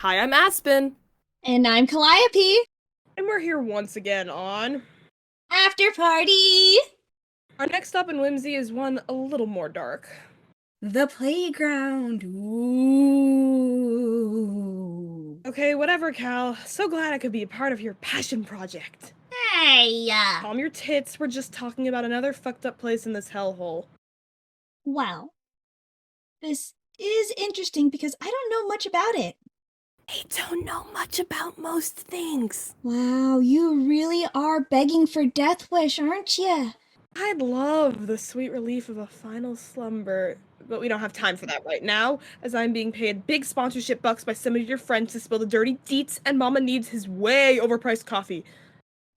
Hi, I'm Aspen, And I'm Calliope. and we're here once again on. Afterparty. Our next stop in Whimsy is one a little more dark. The playground. Ooh. Okay, whatever, Cal. So glad I could be a part of your passion project. Hey. Calm your tits, we're just talking about another fucked up place in this hellhole. Well, this is interesting because I don't know much about it. I don't know much about most things. Wow, you really are begging for death wish, aren't you? I'd love the sweet relief of a final slumber, but we don't have time for that right now, as I'm being paid big sponsorship bucks by some of your friends to spill the dirty deets, and Mama needs his way overpriced coffee.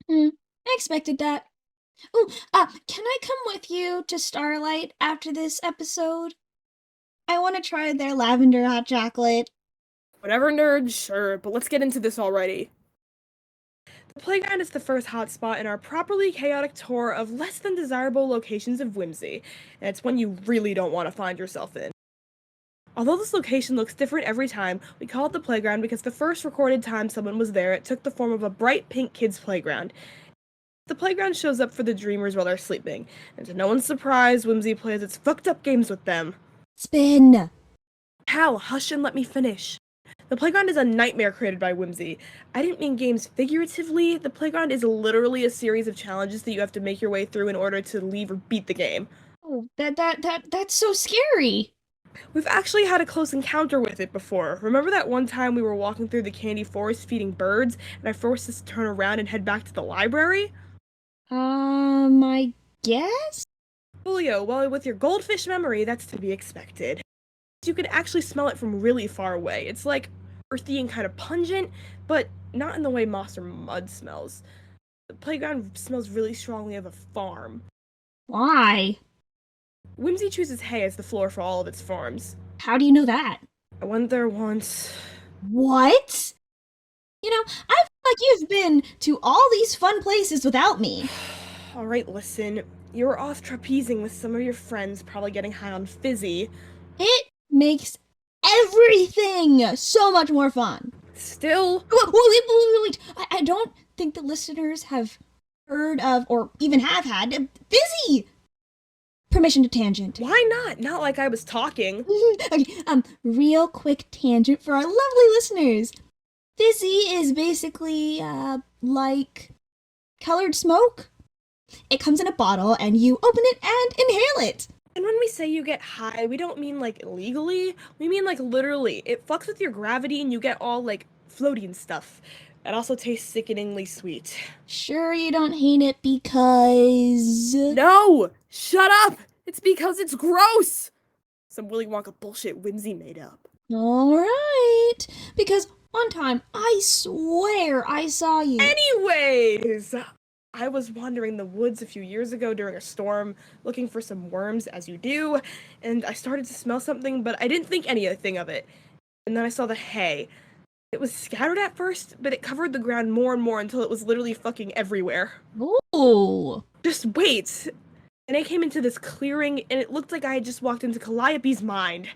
I expected that. Ooh, can I come with you to Starlight after this episode? I want to try their lavender hot chocolate. Whatever, nerd, sure, but let's get into this already. The playground is the first hotspot in our properly chaotic tour of less than desirable locations of Whimsy, and it's one you really don't want to find yourself in. Although this location looks different every time, we call it the playground because the first recorded time someone was there, it took the form of a bright pink kids' playground. The playground shows up for the dreamers while they're sleeping, and to no one's surprise, Whimsy plays its fucked up games with them. Spin. Hal, hush and let me finish. The playground is a nightmare created by Whimsy. I didn't mean games figuratively. The playground is literally a series of challenges that you have to make your way through in order to leave or beat the game. Oh, that's so scary. We've actually had a close encounter with it before. Remember that one time we were walking through the candy forest feeding birds, and I forced us to turn around and head back to the library? I guess? Julio, well, with your goldfish memory, that's to be expected. You can actually smell it from really far away. It's like earthy and kind of pungent, but not in the way moss or mud smells. The playground smells really strongly of a farm. Why? Whimsy chooses hay as the floor for all of its farms. How do you know that? I went there once. What? I feel like you've been to all these fun places without me. Alright, listen. You were off trapezing with some of your friends, probably getting high on fizzy. It makes everything so much more fun. Still, Wait. I don't think the listeners have heard of or even have had busy. Permission to tangent. why not? Not like I was talking. Okay, real quick tangent for our lovely listeners. Fizzy is basically, like colored smoke. It comes in a bottle and you open it and inhale it. And when we say you get high, we don't mean like illegally. We mean like literally. It fucks with your gravity and you get all like floaty and stuff. It also tastes sickeningly sweet. Sure you don't hate it because... No! Shut up! It's because it's gross! Some Willy Wonka bullshit Whimsy made up. Alright. Because one time, I swear I saw you. Anyways, I was wandering the woods a few years ago during a storm, looking for some worms, as you do, and I started to smell something, but I didn't think anything of it. And then I saw the hay. It was scattered at first, but it covered the ground more and more until it was literally fucking everywhere. Ooh. Just wait! And I came into this clearing, and it looked like I had just walked into Calliope's mind.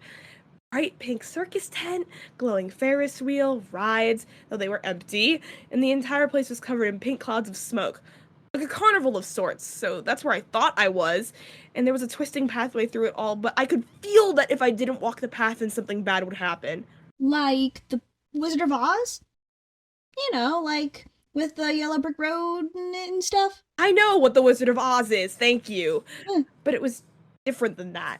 Bright pink circus tent, glowing Ferris wheel, rides, though they were empty, and the entire place was covered in pink clouds of smoke. Like a carnival of sorts, so that's where I thought I was, and there was a twisting pathway through it all, but I could feel that if I didn't walk the path, then something bad would happen. Like the Wizard of Oz? Like with the yellow brick road and stuff. I know what the Wizard of Oz is, thank you, Hmm. but it was different than that.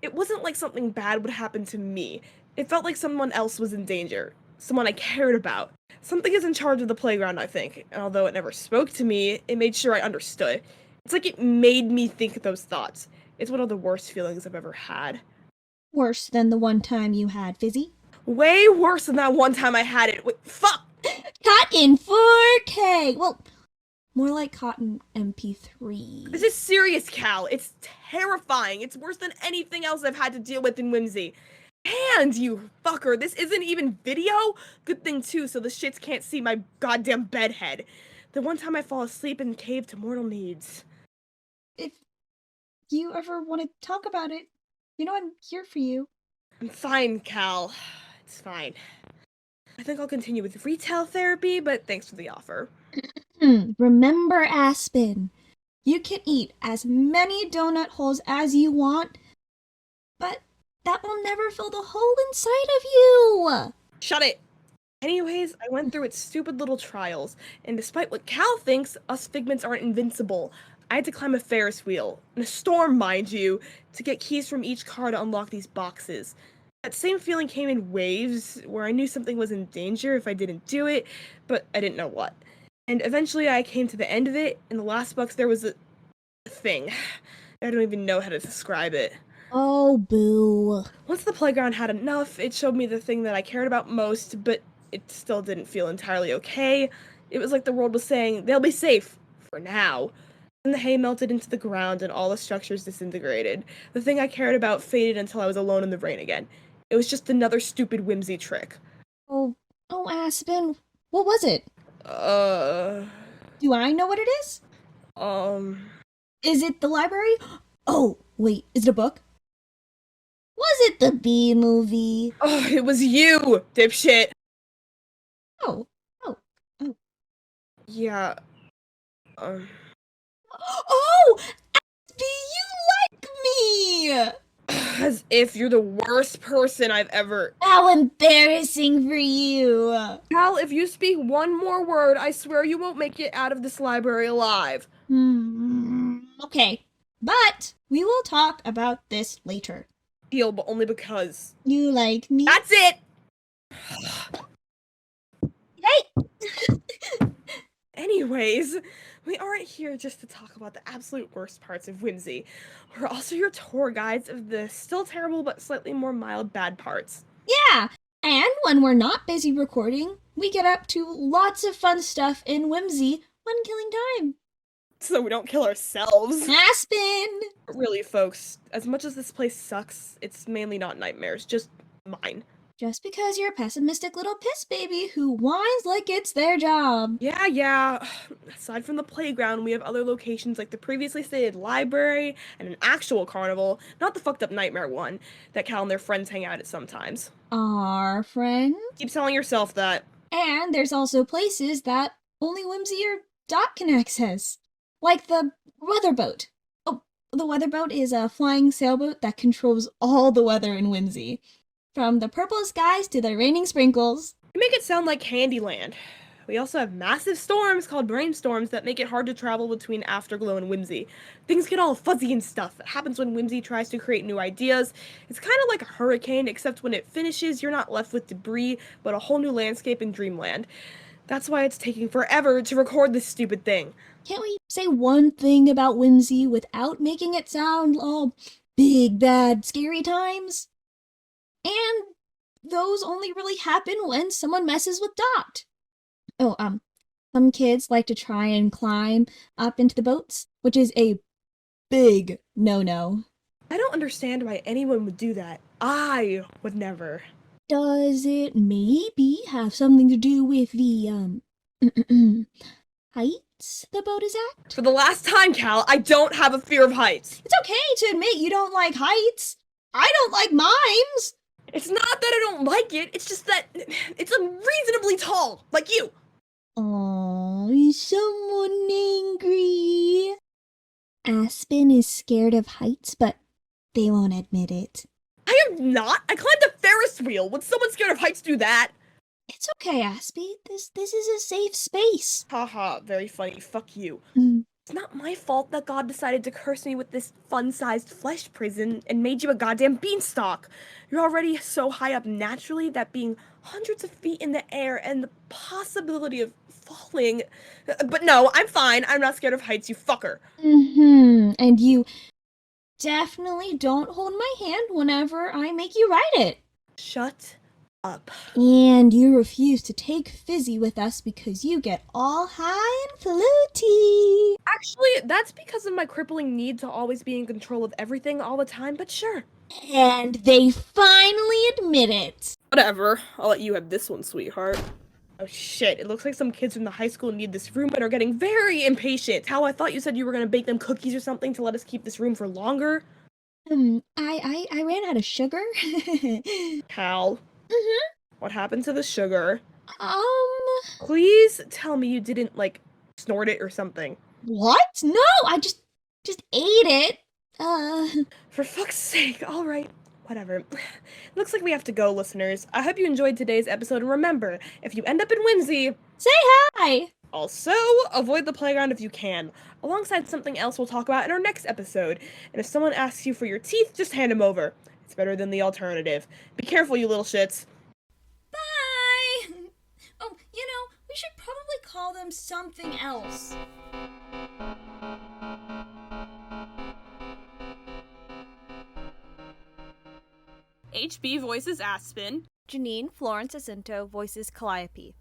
It wasn't like something bad would happen to me. It felt like someone else was in danger, someone I cared about. Something is in charge of the playground, I think, and although it never spoke to me, it made sure I understood. It's like it made me think those thoughts. It's one of the worst feelings I've ever had. Worse than the one time you had Fizzy. Way worse than that one time I had it. Wait, fuck! Caught in 4K. Well, more like caught in MP3. This is serious, Cal. It's terrifying. It's worse than anything else I've had to deal with in Whimsy. And you fucker, this isn't even video? Good thing too, so the shits can't see my goddamn bedhead. The one time I fall asleep in Cave to Mortal Needs. If you ever want to talk about it, I'm here for you. I'm fine, Cal. It's fine. I think I'll continue with retail therapy, but thanks for the offer. Remember, Aspen, you can eat as many donut holes as you want, but that will never fill the hole inside of you. Shut it! Anyways, I went through its stupid little trials, and despite what Cal thinks, us figments aren't invincible. I had to climb a Ferris wheel, in a storm, mind you, to get keys from each car to unlock these boxes. That same feeling came in waves, where I knew something was in danger if I didn't do it, but I didn't know what. And eventually I came to the end of it, and the last box there was a thing. I don't even know how to describe it. Oh, boo. Once the playground had enough, it showed me the thing that I cared about most, but it still didn't feel entirely okay. It was like the world was saying, they'll be safe, for now. Then the hay melted into the ground and all the structures disintegrated. The thing I cared about faded until I was alone in the rain again. It was just another stupid whimsy trick. Oh, Aspen, what was it? Uh, Do I know what it is? um... Is it the library? Oh, wait, is it a book? Was it the Bee movie? Oh, it was you, dipshit! Oh. Yeah, Oh! Do you like me? as if you're the worst person I've ever... How embarrassing for you. Cal, if you speak one more word, I swear you won't make it out of this library alive. Okay, but we will talk about this later. Deal, but only because... You like me? That's it! Hey! Anyways, we aren't here just to talk about the absolute worst parts of Whimsy. We're also your tour guides of the still terrible but slightly more mild bad parts. Yeah, and when we're not busy recording, we get up to lots of fun stuff in Whimsy when killing time. So we don't kill ourselves. Aspen! Really, folks, as much as this place sucks, it's mainly not nightmares, just mine. Just because you're a pessimistic little piss baby who whines like it's their job. Yeah. Aside from the playground, we have other locations like the previously stated library and an actual carnival, not the fucked up nightmare one, that Cal and their friends hang out at sometimes. Our friend. Keep telling yourself that. And there's also places that only Whimsy or Dot can access. Like the weather boat. Oh, the weather boat is a flying sailboat that controls all the weather in Whimsy. From the purple skies to the raining sprinkles. You make it sound like Candyland. We also have massive storms called brainstorms that make it hard to travel between Afterglow and Whimsy. Things get all fuzzy and stuff. It happens when Whimsy tries to create new ideas. It's kind of like a hurricane, except when it finishes, you're not left with debris, but a whole new landscape in dreamland. That's why it's taking forever to record this stupid thing. Can't we say one thing about Whimsy without making it sound all big, bad, scary times? And those only really happen when someone messes with Dot. Oh, some kids like to try and climb up into the boats, which is a big no-no. I don't understand why anyone would do that. I would never. Does it maybe have something to do with the, heights the boat is at? For the last time, Cal, I don't have a fear of heights. It's okay to admit you don't like heights. I don't like mimes. It's not that I don't like it, it's just that it's unreasonably tall, like you. Oh, is someone angry? Aspen is scared of heights, but they won't admit it. I am not. I climbed a Ferris wheel. Would someone scared of heights do that? It's okay, Aspie. This is a safe space. Haha, very funny. Fuck you. Mm. It's not my fault that God decided to curse me with this fun-sized flesh prison and made you a goddamn beanstalk. You're already so high up naturally that being hundreds of feet in the air and the possibility of falling... But no, I'm fine. I'm not scared of heights, you fucker. And you definitely don't hold my hand whenever I make you ride it. Shut up. And you refuse to take Fizzy with us because you get all high and floaty. Actually, that's because of my crippling need to always be in control of everything all the time, but sure. And they finally admit it. Whatever. I'll let you have this one, sweetheart. Oh shit, it looks like some kids from the high school need this room and are getting very impatient. How I thought you said you were gonna bake them cookies or something to let us keep this room for longer. I ran out of sugar. Cal. What happened to the sugar? Um, Please tell me you didn't, like, snort it or something. what? No, I just ate it. For fuck's sake, alright. Whatever. Looks like we have to go, listeners. I hope you enjoyed today's episode, and remember, if you end up in Whimsy, say hi. also avoid the playground if you can, alongside something else we'll talk about in our next episode. And if someone asks you for your teeth, just hand them over. It's better than the alternative. Be careful, you little shits. Bye. Oh, we should probably call them something else. HB voices Aspen. Jenine, Florence, Jacinto voices Calliope.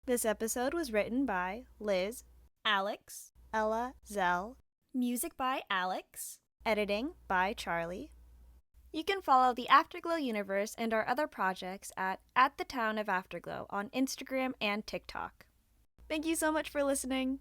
This episode was written by Liz, Alex, Ella, Zell. Music by Alex. Editing by Charlie. You can follow the Afterglow universe and our other projects at the Town of Afterglow on Instagram and TikTok. Thank you so much for listening.